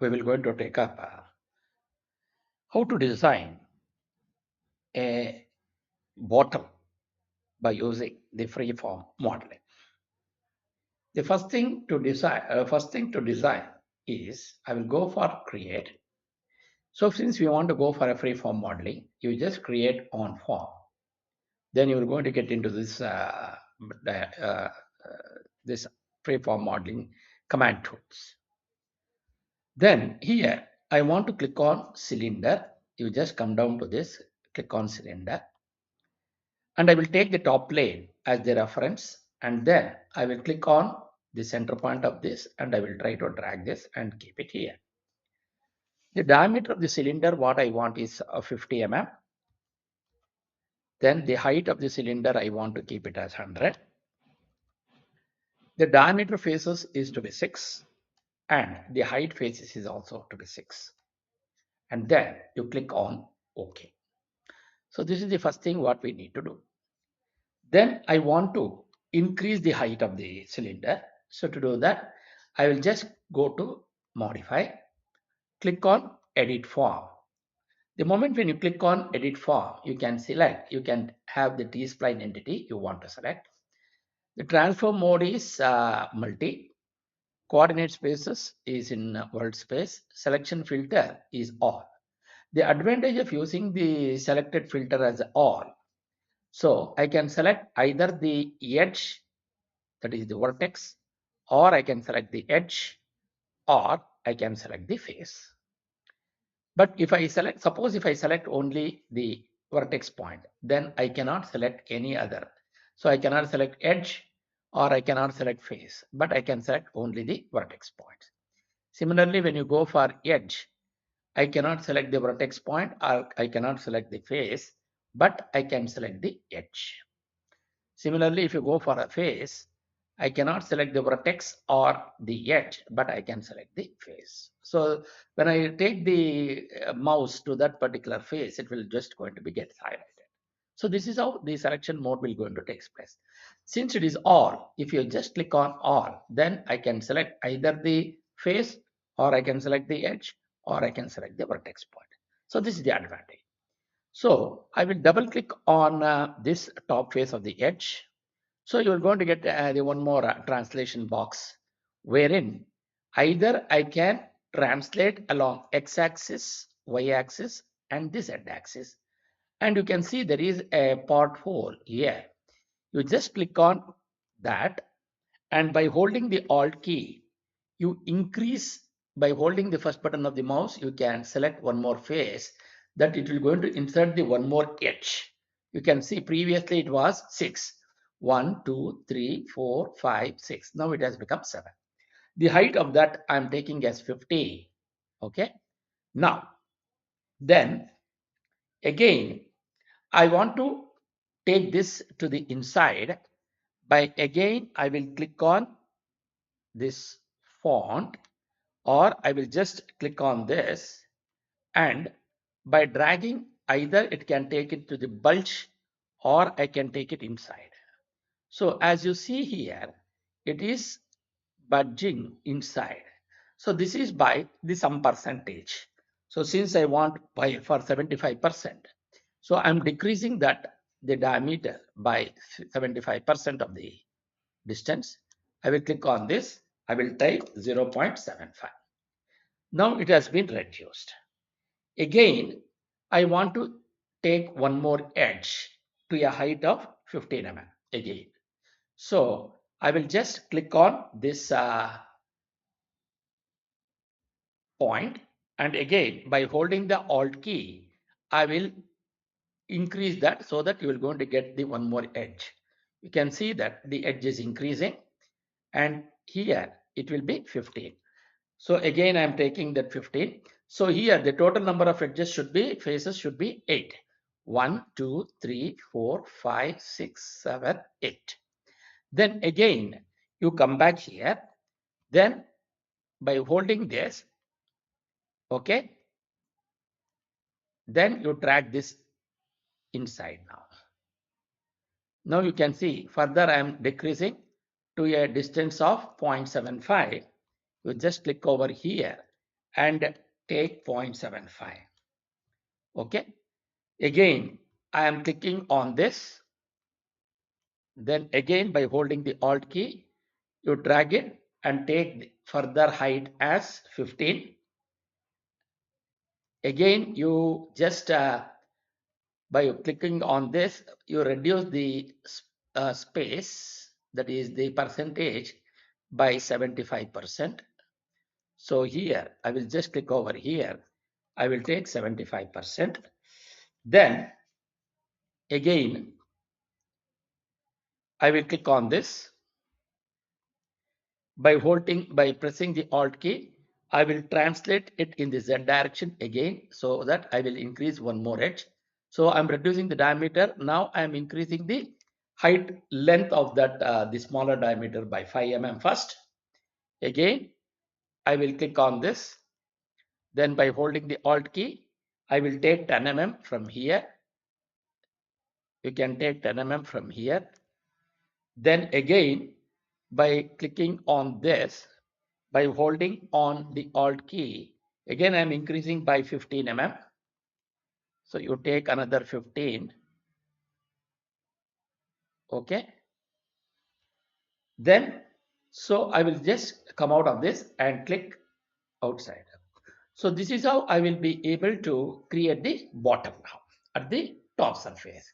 we will going to take up how to design a bottle by using the freeform modeling. The first thing to design is I will go for create. So since we want to go for a freeform modeling, you just create on form. Then you are going to get into this freeform modeling command tools. Then here I want to click on cylinder. You just come down to this, click on cylinder, and I will take the top plane as the reference, and then I will click on the center point of this, and I will try to drag this and keep it here. The diameter of the cylinder, what I want is 50 mm. Then the height of the cylinder, I want to keep it as 100. The diameter faces is to be 6, and the height faces is also to be 6. And then you click on OK. So this is the first thing what we need to do. Then I want to increase the height of the cylinder. So to do that, I will just go to modify, click on edit form. The moment when you click on edit form, you can select, you can have the T-spline entity you want to select. The transform mode is multi, coordinate spaces is in world space, selection filter is all. The advantage of using the selected filter as all, so I can select either the edge, that is the vertex, or I can select the edge, or I can select the face. But if I select, suppose if I select only the vertex point, then I cannot select any other. So I cannot select edge or I cannot select face, but I can select only the vertex point. Similarly, when you go for edge, I cannot select the vertex point or I cannot select the face, but I can select the edge. Similarly, if you go for a face, I cannot select the vertex or the edge, but I can select the face. So when I take the mouse to that particular face, it will just going to be get highlighted. So this is how the selection mode will going to take place. Since it is all, if you just click on all, then I can select either the face or I can select the edge or I can select the vertex point. So this is the advantage. So I will double click on this top face of the edge. So you're going to get the one more translation box wherein either I can translate along x-axis, y-axis and the z-axis. And you can see there is a pothole here. You just click on that, and by holding the Alt key, you increase. By holding the first button of the mouse, you can select one more face, that it will going to insert the one more edge. You can see previously it was 6. 1, 2, 3, 4, 5, 6. Now it has become 7. The height of that I'm taking as 50. Okay. Now, then again, I want to take this to the inside. By again, I will click on this font, or I will just click on this, and by dragging, either it can take it to the bulge or I can take it inside. So as you see here, it is budging inside. So this is by the some percentage. So since I want by for 75%, so I'm decreasing that the diameter by 75% of the distance. I will click on this. I will type 0.75. Now it has been reduced. Again, I want to take one more edge to a height of 15 mm again. So I will just click on this point, and again by holding the Alt key, I will increase that so that you will going to get the one more edge. You can see that the edge is increasing, and here it will be 15. So again, I'm taking that 15. So here the total number of edges should be, faces should be 8. 1, 2, 3, 4, 5, 6, 7, 8. Then again, you come back here. Then by holding this, okay, then you drag this inside now. Now you can see further I am decreasing to a distance of 0.75. You just click over here and take 0.75. Okay. Again, I am clicking on this. Then again, by holding the Alt key, you drag it and take the further height as 15. Again, you just by clicking on this, you reduce the space, that is the percentage, by 75%. So here, I will just click over here. I will take 75%. Then again, I will click on this. By pressing the Alt key, I will translate it in the Z direction again, so that I will increase one more edge. So I'm reducing the diameter. Now I'm increasing the height length of that the smaller diameter by 5 mm first. Again, I will click on this. Then by holding the Alt key, I will take 10 mm from here. You can take 10 mm from here. Then again, by clicking on this, by holding on the Alt key, again I'm increasing by 15 mm. So you take another 15. Okay. Then, so I will just come out of this and click outside. So this is how I will be able to create the bottom now at the top surface.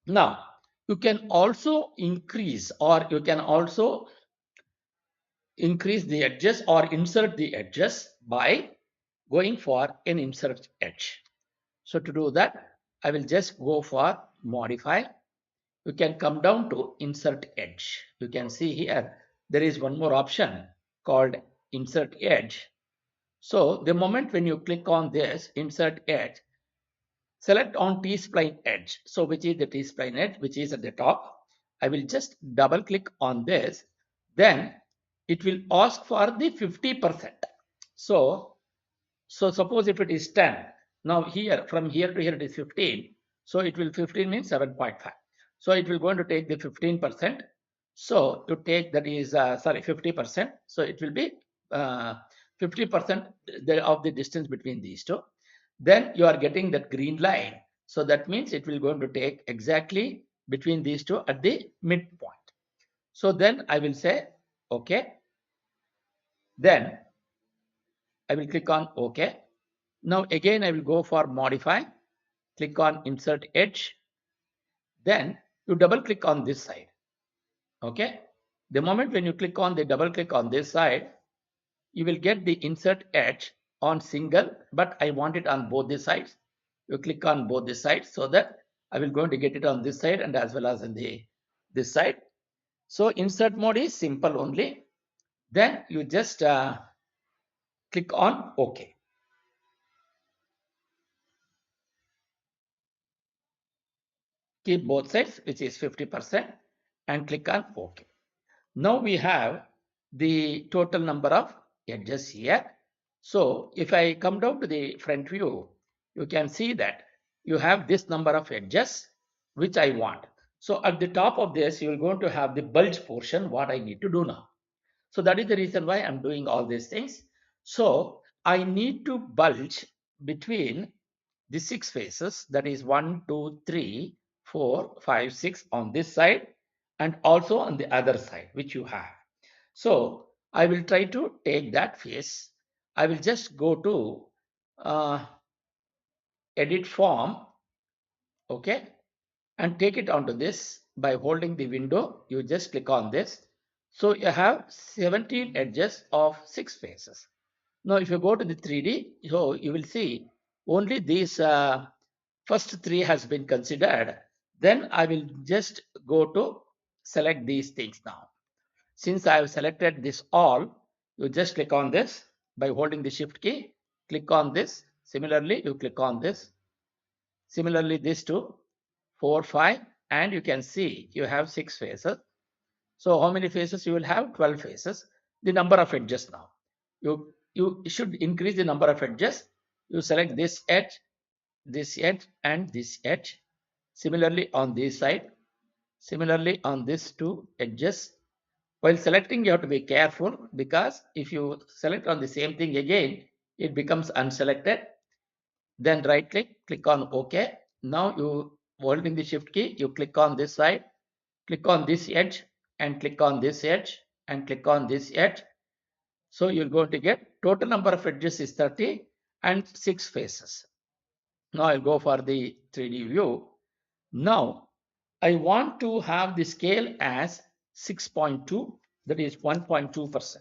Now, you can also increase, or you can also increase the edges or insert the edges by going for an insert edge. So to do that, I will just go for modify. You can come down to insert edge. You can see here there is one more option called insert edge. So the moment when you click on this insert edge, select on T-spline edge. So which is the T-spline edge, which is at the top. I will just double click on this. Then it will ask for the 50%. So suppose if it is 10, now here from here to here it is 15. So it will 15 means 7.5. So it will going to take the 15%. So to take that is 50%. So it will be 50% of the distance between these two. Then you are getting that green line. So that means it will going to take exactly between these two at the midpoint. So then I will say okay. Then I will click on OK. Now again I will go for modify, click on insert edge. Then you double click on this side. Okay. The moment when you click on the double click on this side, you will get the insert edge on single, but I want it on both the sides. You click on both the sides so that I will going to get it on this side and as well as in this side. So insert mode is simple only. Then you just click on OK. Keep both sides, which is 50%, and click on OK. Now we have the total number of edges here. So if I come down to the front view, you can see that you have this number of edges which I want. So at the top of this, you are going to have the bulge portion, what I need to do now. So that is the reason why I'm doing all these things. So I need to bulge between the 6 faces, that is 1, 2, 3, 4, 5, 6 on this side and also on the other side which you have. So I will try to take that face. I will just go to edit form, okay, and take it onto this by holding the window. You just click on this. So you have 17 edges of 6 faces. Now if you go to the 3D, so you will see only these first 3 has been considered. Then I will just go to select these things now. Since I have selected this all, you just click on this by holding the shift key, click on this. Similarly, you click on this. Similarly, this 2, 4, 5, and you can see you have 6 faces. So how many faces you will have? 12 faces. The number of edges now. You should increase the number of edges. You select this edge, and this edge. Similarly on this side. Similarly on these 2 edges. While selecting, you have to be careful because if you select on the same thing again, it becomes unselected. Then right click on OK. Now you holding the shift key, you click on this side, click on this edge and click on this edge and click on this edge. So you're going to get total number of edges is 30 and 6 faces. Now I'll go for the 3D view. Now I want to have the scale as 6.2, that is 1.2%.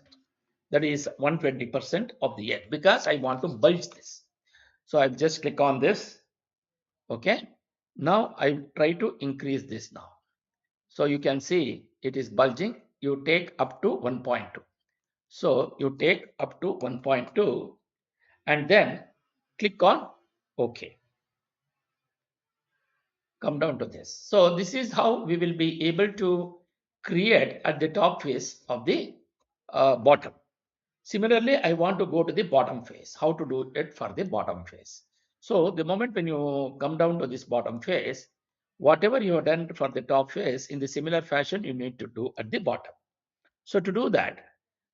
That is 120% of the edge because I want to bulge this. So I'll just click on this. Okay. Now I try to increase this now. So you can see it is bulging. You take up to 1.2. So you take up to 1.2 and then click on OK. Come down to this. So this is how we will be able to create at the top face of the bottom. Similarly, I want to go to the bottom face. How to do it for the bottom face? So the moment when you come down to this bottom face, whatever you have done for the top face in the similar fashion, you need to do at the bottom. So to do that,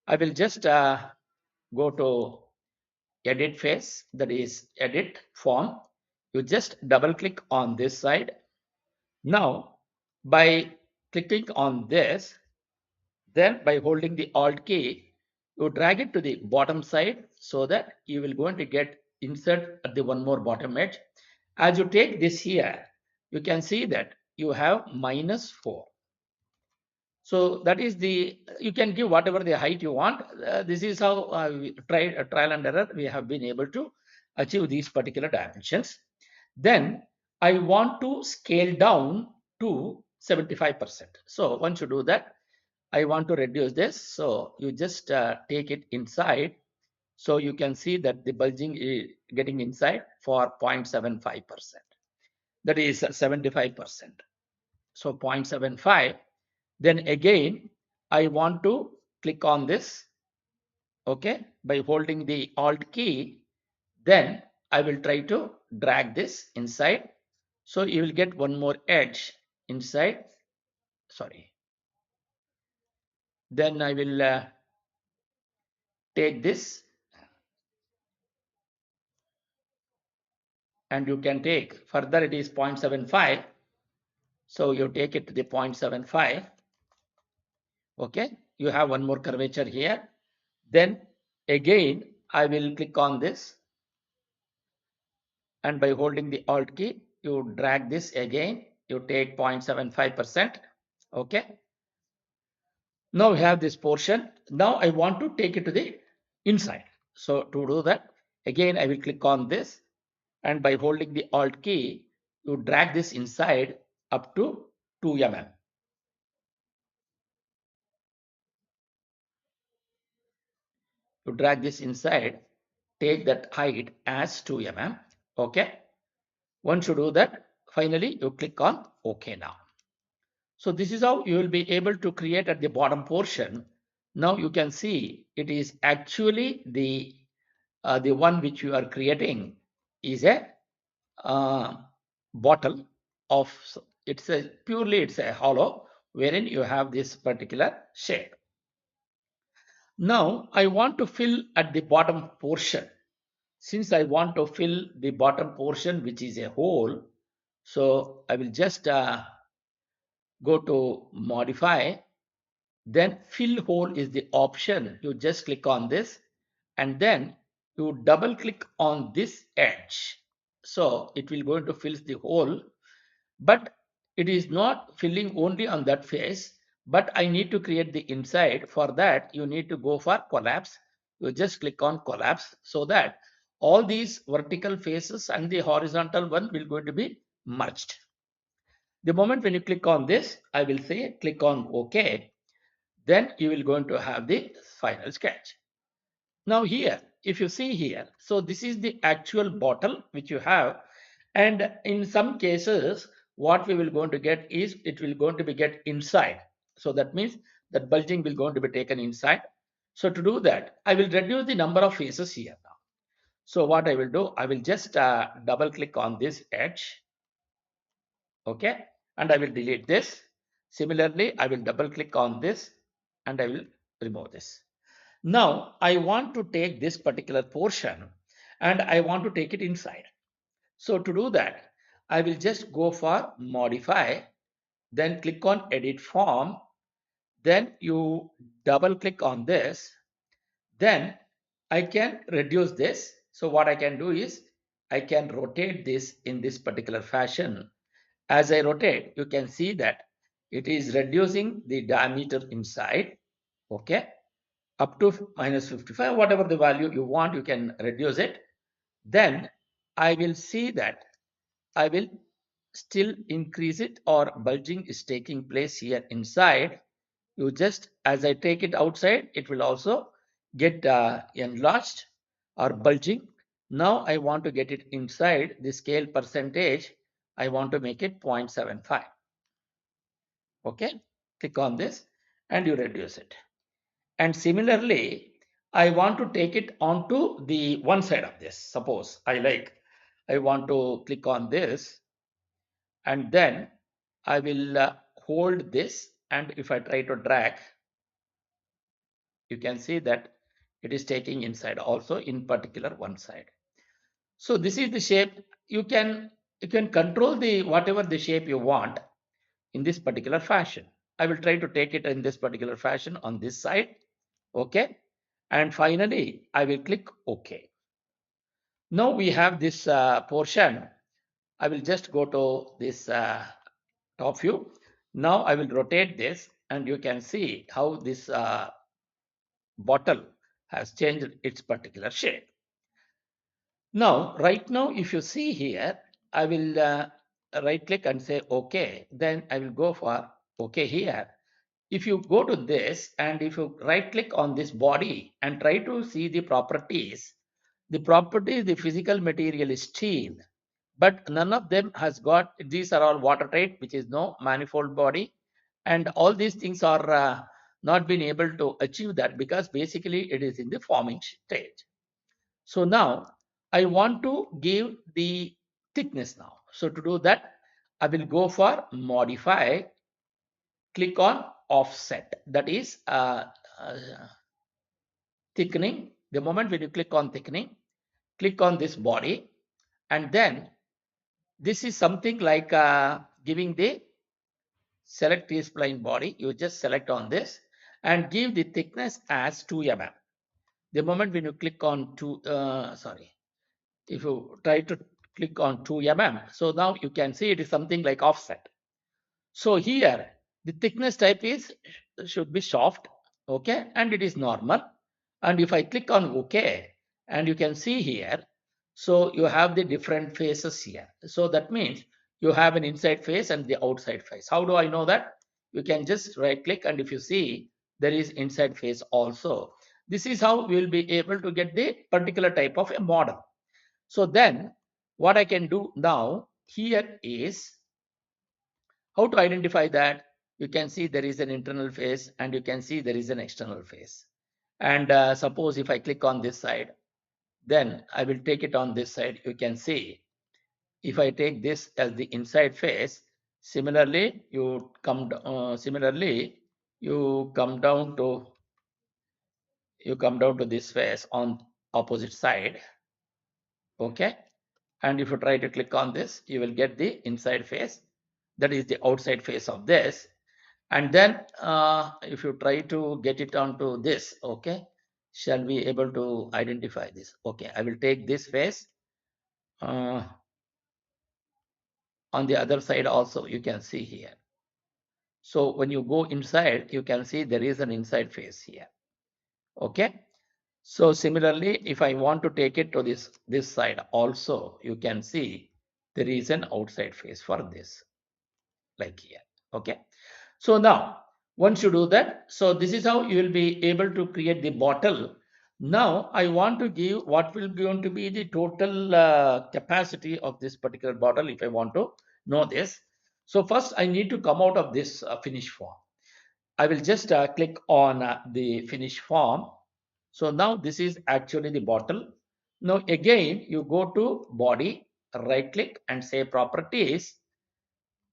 I will just go to edit face, that is edit form. You just double click on this side. Now, by clicking on this, then by holding the Alt key, you drag it to the bottom side so that you will going to get insert at the one more bottom edge. As you take this here, you can see that you have -4. So that is you can give whatever the height you want. This is how trial and error we have been able to achieve these particular dimensions. Then I want to scale down to 75%. So once you do that, I want to reduce this. So you just take it inside. So you can see that the bulging is getting inside for 0.75%. That is 75%. So 0.75. Then again, I want to click on this. Okay, by holding the Alt key, then I will try to drag this inside. So you will get one more edge inside. Sorry. Then I will take this and you can take further, it is 0.75. So you take it to the 0.75. Okay, you have one more curvature here. Then again, I will click on this. And by holding the Alt key, you drag this again, you take 0.75%. Okay. Now we have this portion. Now I want to take it to the inside. So to do that, again, I will click on this. And by holding the Alt key, you drag this inside up to 2 mm. You drag this inside, take that height as 2 mm. Okay. Once you do that, finally you click on OK now. So this is how you will be able to create at the bottom portion. Now you can see it is actually the one which you are creating is a bottle of, it's a hollow wherein you have this particular shape. Now I want to fill at the bottom portion. Since I want to fill the bottom portion which is a hole, so I will just go to modify, then fill hole is the option. You just click on this and then you double click on this edge. So it will going to fill the hole, but it is not filling only on that face, but I need to create the inside. For that, you need to go for collapse. You just click on collapse so that all these vertical faces and the horizontal one will going to be merged. The moment when you click on this, I will say click on OK. Then you will going to have the final sketch. Now here, if you see here, so this is the actual bottle which you have. And in some cases, what we will going to get is it will going to be get inside. So that means that bulging will going to be taken inside. So to do that, I will reduce the number of faces here now. So what I will do, I will just double click on this edge. Okay. And I will delete this. Similarly, I will double click on this and I will remove this. Now I want to take this particular portion and I want to take it inside. So to do that, I will just go for modify, then click on edit form, then you double click on this, then I can reduce this. So what I can do is I can rotate this in this particular fashion. As I rotate, you can see that it is reducing the diameter inside, okay, up to -55, whatever the value you want, you can reduce it. Then I will see that I will still increase it, or bulging is taking place here inside. You just, as I take it outside, it will also get enlarged or bulging. Now I want to get it inside the scale percentage. I want to make it 0.75. Okay, click on this and you reduce it. And similarly, I want to take it onto the one side of this. Suppose I want to click on this, and then I will hold this, and if I try to drag, you can see that it is taking inside also, in particular one side. So this is the shape. You can control the whatever the shape you want in this particular fashion. I will try to take it in this particular fashion on this side. Okay, and finally I will click OK. Now we have this portion. I will just go to this top view. Now I will rotate this, and you can see how this bottle has changed its particular shape. Now, right now, if you see here, I will right click and say OK. Then I will go for OK here. If you go to this and if you right click on this body and try to see the properties, the physical material is steel, but none of them has got, these are all watertight, which is no manifold body. And all these things are not been able to achieve that, because basically it is in the forming stage. So now I want to give the thickness now. So to do that, I will go for modify, click on offset, that is thickening. The moment when you click on thickening, click on this body, and then this is something like giving the select the spline body. You just select on this and give the thickness as 2 mm. The moment when you click on if you try to click on 2 mm, so now you can see it is something like offset. So here the thickness type is should be soft, okay, and it is normal. And if I click on OK, and you can see here, so you have the different faces here. So that means you have an inside face and the outside face. How do I know that? You can just right click, and if you see, there is inside face also. This is how we will be able to get the particular type of a model. So then what I can do now here is how to identify that. You can see there is an internal face and you can see there is an external face. And suppose if I click on this side, then I will take it on this side. You can see if I take this as the inside face, similarly you come down to this face on opposite side. Okay, and if you try to click on this, you will get the inside face, that is the outside face of this. And then if you try to get it onto this, okay, shall we able to identify this? Okay, I will take this face on the other side also, you can see here. So when you go inside, you can see there is an inside face here. Okay, so similarly, if I want to take it to this side also, you can see there is an outside face for this, like here. Okay, so now once you do that, so this is how you will be able to create the bottle. Now I want to give what will going to be the total capacity of this particular bottle, if I want to know this. So first I need to come out of this finish form. I will just click on the finish form. So now this is actually the bottle. Now again you go to body, right click and say properties.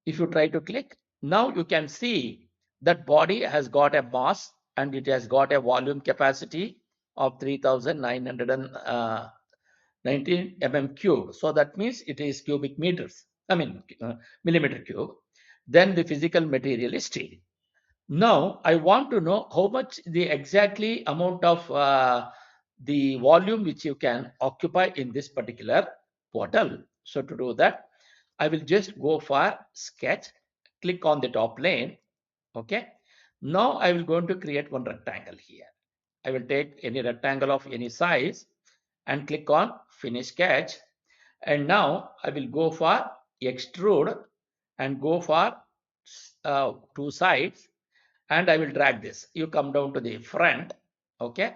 If you try to click, now you can see that body has got a mass and it has got a volume capacity of 3919 mm cube. So that means it is cubic meters, millimeter cube. Then the physical material is steel. Now I want to know how much the exactly amount of the volume which you can occupy in this particular bottle. So to do that, I will just go for sketch, click on the top plane. Okay. Now I will going to create one rectangle here. I will take any rectangle of any size and click on finish sketch. And now I will go for extrude and go for two sides, and I will drag this. You come down to the front. Okay.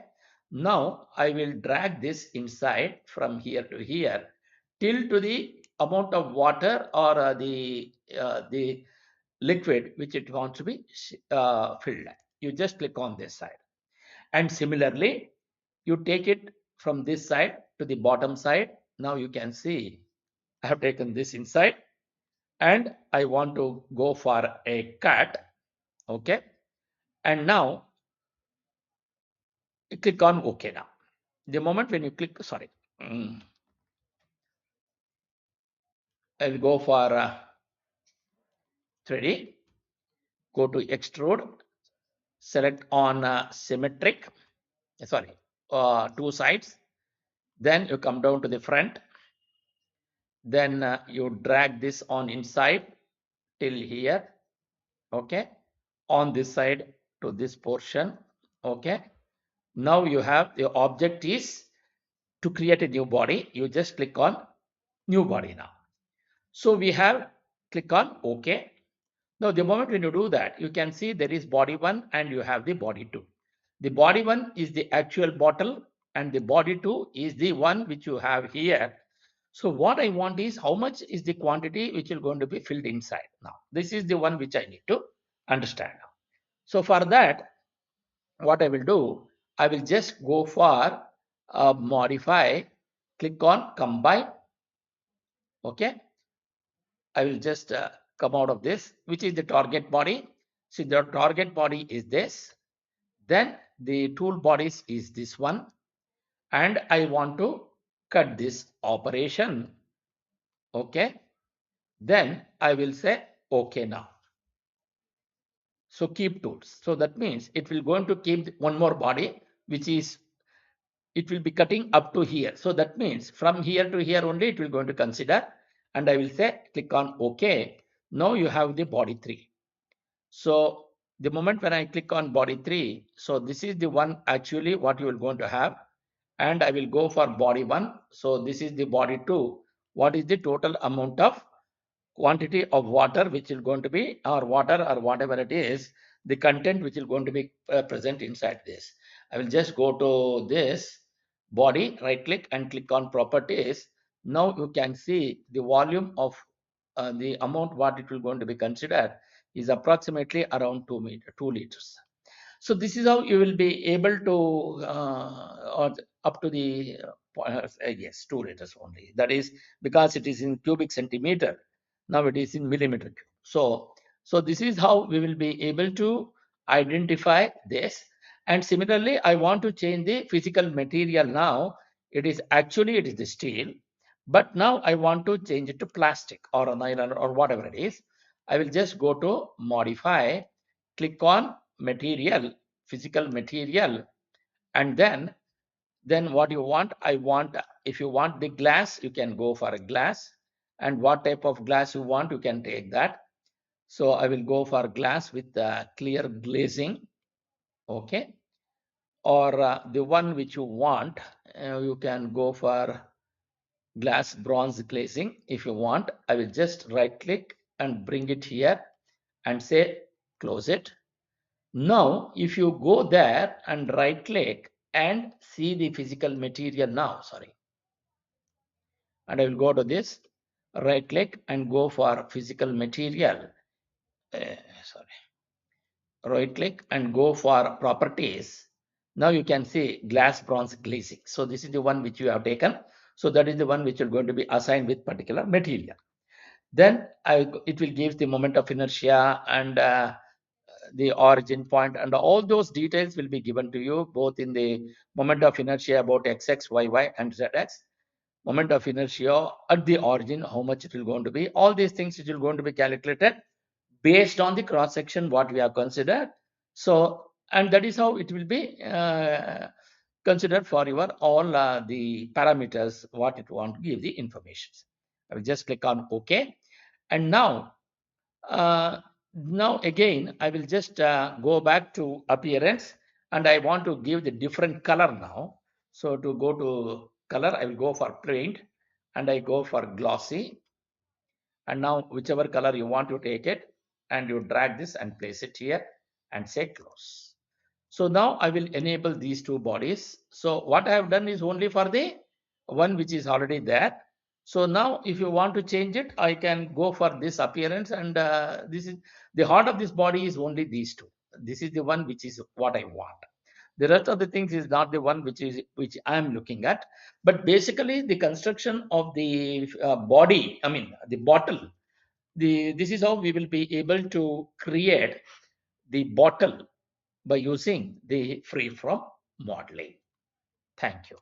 Now I will drag this inside from here to here till to the amount of water or the liquid which it wants to be filled. You just click on this side. And similarly, you take it from this side to the bottom side. Now you can see I have taken this inside and I want to go for a cut. Okay. And now you click on OK now. The moment when you click, sorry, I'll go for 3D, go to extrude, select on symmetric, sorry, two sides. Then you come down to the front. Then you drag this on inside till here. Okay. On this side to this portion. Okay. Now you have the object is to create a new body. You just click on new body now. So we have click on OK. Now the moment when you do that, you can see there is body 1 and you have the body 2. The body 1 is the actual bottle and the body 2 is the one which you have here. So what I want is how much is the quantity which is going to be filled inside. Now this is the one which I need to understand now. So for that, what I will do, I will just go for modify, click on combine. Okay. I will just come out of this, which is the target body. See, the target body is this. Then the tool bodies is this one. And I want to cut this operation. Okay. Then I will say OK now. So keep tools. So that means it will going to keep one more body, which is it will be cutting up to here. So that means from here to here only it will going to consider. And I will say click on OK. Now you have the body 3. So the moment when I click on body 3, so this is the one actually what you will going to have. And I will go for body 1. So this is the body 2. What is the total amount of quantity of water which is going to be, or water or whatever it is, the content which is going to be present inside this. I will just go to this body, right click and click on properties. Now you can see the volume of the amount what it will going to be considered is approximately around 2 liters. So this is how you will be able to or up to the yes, 2 liters only. That is because it is in cubic centimeter. Now it is in millimeter cube. So this is how we will be able to identify this. And similarly, I want to change the physical material now. It is the steel, but now I want to change it to plastic or a nylon or whatever it is. I will just go to modify, click on material, physical material, and then what you want, I want, if you want the glass, you can go for a glass, and what type of glass you want, you can take that. So I will go for glass with clear glazing. Okay. Or the one which you want, you can go for glass bronze glazing if you want. I will just right click and bring it here and say close it. Now if you go there and right click and see the physical material now, sorry, and I will go to this, right click and go for physical material, sorry, right click and go for properties. Now you can see glass bronze glazing. So this is the one which you have taken. So that is the one which is going to be assigned with particular material. Then it will give the moment of inertia and the origin point, and all those details will be given to you both in the moment of inertia about xx, yy, and zx. Moment of inertia at the origin, how much it will going to be. All these things it will going to be calculated based on the cross section what we have considered. So, and that is how it will be considered for your all the parameters what it want to give the information. I will just click on OK, and now again I will just go back to appearance, and I want to give the different color now. So to go to color, I will go for print, and I go for glossy, and now whichever color you want to take it, and you drag this and place it here and say close. So now I will enable these two bodies. So what I have done is only for the one which is already there. So now if you want to change it, I can go for this appearance, and this is the heart of this body is only these two. This is the one which is what I want. The rest of the things is not the one which I am looking at. But basically the construction of the body, I mean the bottle, this is how we will be able to create the bottle by using the freeform modeling. Thank you.